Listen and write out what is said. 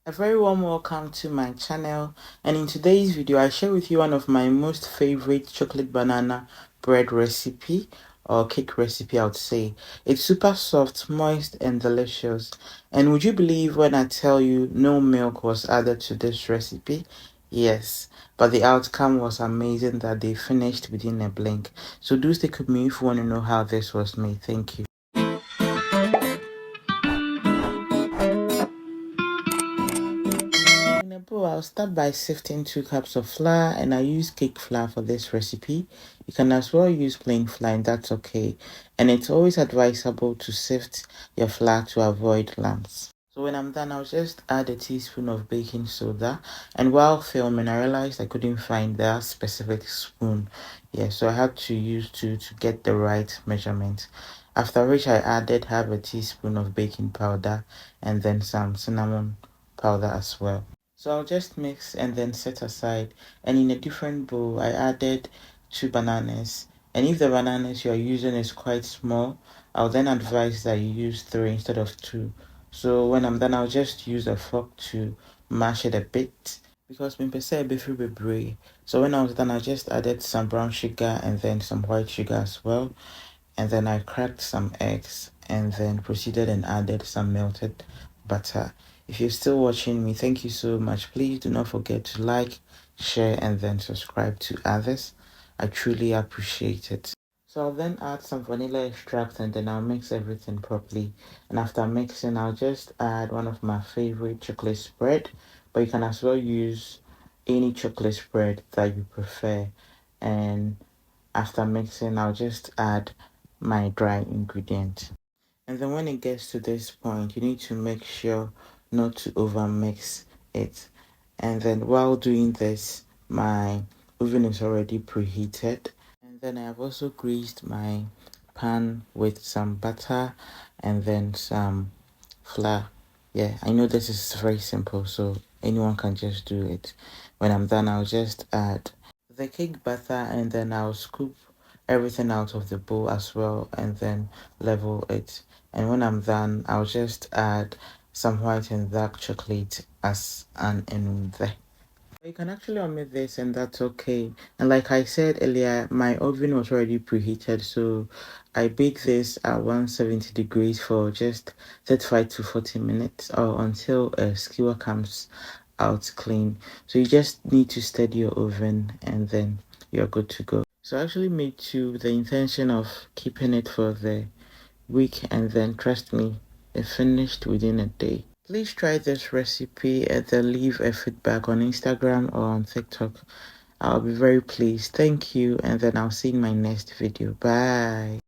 A very warm welcome to my channel, and in today's video I share with you one of my most favorite chocolate banana bread recipe or cake recipe. I would say it's super soft, moist and delicious. And would you believe when I tell you no milk was added to this recipe? Yes, but the outcome was amazing that they finished within a blink. So do stick with me if you want to know how this was made. Thank you. In a bowl, I'll start by sifting 2 cups of flour, and I use cake flour for this recipe. You can as well use plain flour, and that's okay. And it's always advisable to sift your flour to avoid lumps. So when I'm done, I'll just add a teaspoon of baking soda. And while filming, I realized I couldn't find that specific spoon. Yeah, so I had to use two to get the right measurement. After which I added half a teaspoon of baking powder and then some cinnamon powder as well. So I'll just mix and then set aside. And in a different bowl, I added 2 bananas. And if the bananas you are using is quite small, I'll then advise that you use 3 instead of 2. So when I'm done, I'll just use a fork to mash it a bit. Because me say be free bebre. So when I was done, I just added some brown sugar and then some white sugar as well. And then I cracked some eggs and then proceeded and added some melted butter. If you're still watching me, thank you so much. Please do not forget to like, share and then subscribe to others. I truly appreciate it. So I'll then add some vanilla extract and then I'll mix everything properly. And after mixing, I'll just add one of my favorite chocolate spread, but you can as well use any chocolate spread that you prefer. And after mixing, I'll just add my dry ingredient. And then when it gets to this point, you need to make sure not to over mix it. And then while doing this, my oven is already preheated. And then I have also greased my pan with some butter and then some flour. Yeah, I know this is very simple, so anyone can just do it. When I'm done, I'll just add the cake batter and then I'll scoop everything out of the bowl as well and then level it. And when I'm done, I'll just add some white and dark chocolate as an enumbe. You can actually omit this and that's okay. And like I said earlier, my oven was already preheated, so I bake this at 170 degrees for just 35 to 40 minutes or until a skewer comes out clean. So you just need to steady your oven and then you're good to go. So I actually made two with the intention of keeping it for the week, and then trust me, it finished within a day. Please try this recipe and then leave a feedback on Instagram or on TikTok. I'll be very pleased. Thank you, and then I'll see you in my next video. Bye.